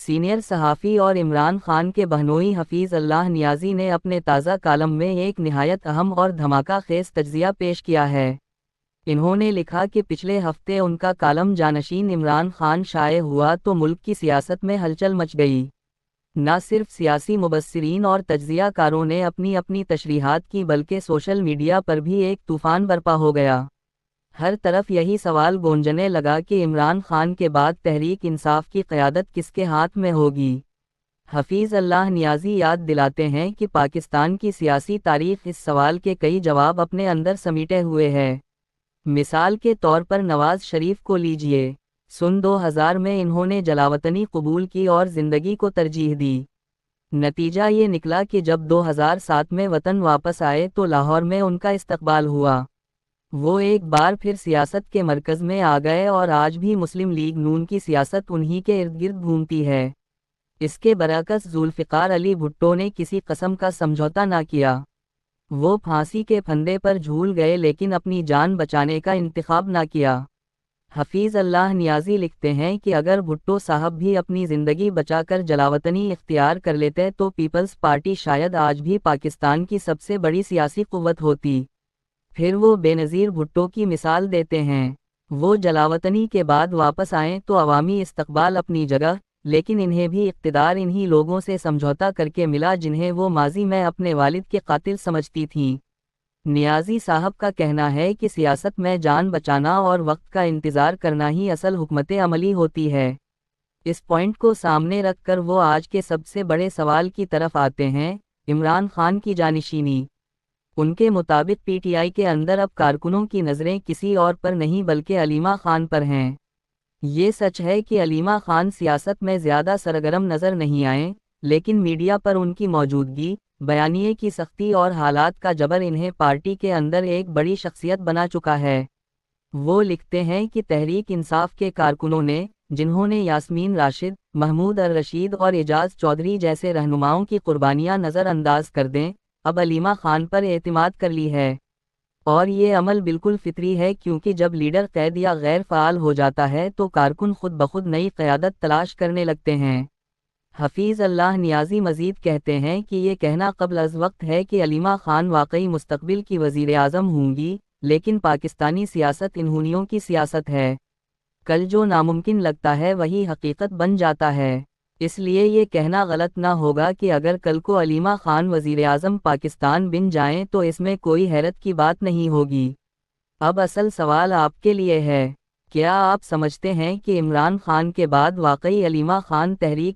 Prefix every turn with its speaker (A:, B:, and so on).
A: Senior صحافی اور عمران خان کے بہنوئی حفیظ اللہ نیازی نے اپنے تازہ کالم میں ایک نہایت اہم اور دھماکہ خیز تجزیہ پیش کیا ہے۔ انہوں نے لکھا کہ پچھلے ہفتے ان کا کالم جانشین عمران خان شائع ہوا تو ملک کی سیاست میں ہلچل مچ گئی۔ نہ صرف سیاسی مبصرین اور تجزیہ کاروں نے اپنی اپنی تشریحات کی بلکہ سوشل میڈیا پر بھی ایک طوفان برپا ہو گیا۔ ہر طرف یہی سوال گونجنے لگا کہ عمران خان کے بعد تحریک انصاف کی قیادت کس کے ہاتھ میں ہوگی۔ حفیظ اللہ نیازی یاد دلاتے ہیں کہ پاکستان کی سیاسی تاریخ اس سوال کے کئی جواب اپنے اندر سمیٹے ہوئے ہے۔ مثال کے طور پر نواز شریف کو لیجئے۔ سن 2000 میں انہوں نے جلاوطنی قبول کی اور زندگی کو ترجیح دی۔ نتیجہ یہ نکلا کہ جب 2007 میں وطن واپس آئے تو لاہور میں ان کا استقبال ہوا۔ وہ ایک بار پھر سیاست کے مرکز میں آ گئے اور آج بھی مسلم لیگ نون کی سیاست انہی کے ارد گرد گھومتی ہے۔ اس کے برعکس ذوالفقار علی بھٹو نے کسی قسم کا سمجھوتہ نہ کیا۔ وہ پھانسی کے پھندے پر جھول گئے لیکن اپنی جان بچانے کا انتخاب نہ کیا۔ حفیظ اللہ نیازی لکھتے ہیں کہ اگر بھٹو صاحب بھی اپنی زندگی بچا کر جلاوطنی اختیار کر لیتے تو پیپلز پارٹی شاید آج بھی پاکستان کی سب سے بڑی سیاسی قوت ہوتی۔ پھر وہ بے نظیر بھٹو کی مثال دیتے ہیں۔ وہ جلاوطنی کے بعد واپس آئیں تو عوامی استقبال اپنی جگہ، لیکن انہیں بھی اقتدار انہی لوگوں سے سمجھوتہ کر کے ملا جنہیں وہ ماضی میں اپنے والد کے قاتل سمجھتی تھیں۔ نیازی صاحب کا کہنا ہے کہ سیاست میں جان بچانا اور وقت کا انتظار کرنا ہی اصل حکمت عملی ہوتی ہے۔ اس پوائنٹ کو سامنے رکھ کر وہ آج کے سب سے بڑے سوال کی طرف آتے ہیں، عمران خان کی جانشینی۔ ان کے مطابق پی ٹی آئی کے اندر اب کارکنوں کی نظریں کسی اور پر نہیں بلکہ علیمہ خان پر ہیں۔ یہ سچ ہے کہ علیمہ خان سیاست میں زیادہ سرگرم نظر نہیں آئیں، لیکن میڈیا پر ان کی موجودگی، بیانیے کی سختی اور حالات کا جبر انہیں پارٹی کے اندر ایک بڑی شخصیت بنا چکا ہے۔ وہ لکھتے ہیں کہ تحریک انصاف کے کارکنوں نے، جنہوں نے یاسمین راشد، محمود الرشید اور اعجاز چودھری جیسے رہنماؤں کی قربانیاں نظر انداز کر دیں، اب علیمہ خان پر اعتماد کر لی ہے۔ اور یہ عمل بالکل فطری ہے کیونکہ جب لیڈر قید یا غیر فعال ہو جاتا ہے تو کارکن خود بخود نئی قیادت تلاش کرنے لگتے ہیں۔ حفیظ اللہ نیازی مزید کہتے ہیں کہ یہ کہنا قبل از وقت ہے کہ علیمہ خان واقعی مستقبل کی وزیر اعظم ہوں گی، لیکن پاکستانی سیاست انہونیوں کی سیاست ہے۔ کل جو ناممکن لگتا ہے وہی حقیقت بن جاتا ہے۔ اس لیے یہ کہنا غلط نہ ہوگا کہ اگر کل کو علیمہ خان وزیر اعظم پاکستان بن جائیں تو اس میں کوئی حیرت کی بات نہیں ہوگی۔ اب اصل سوال آپ کے لیے ہے، کیا آپ سمجھتے ہیں کہ عمران خان کے بعد واقعی علیمہ خان تحریک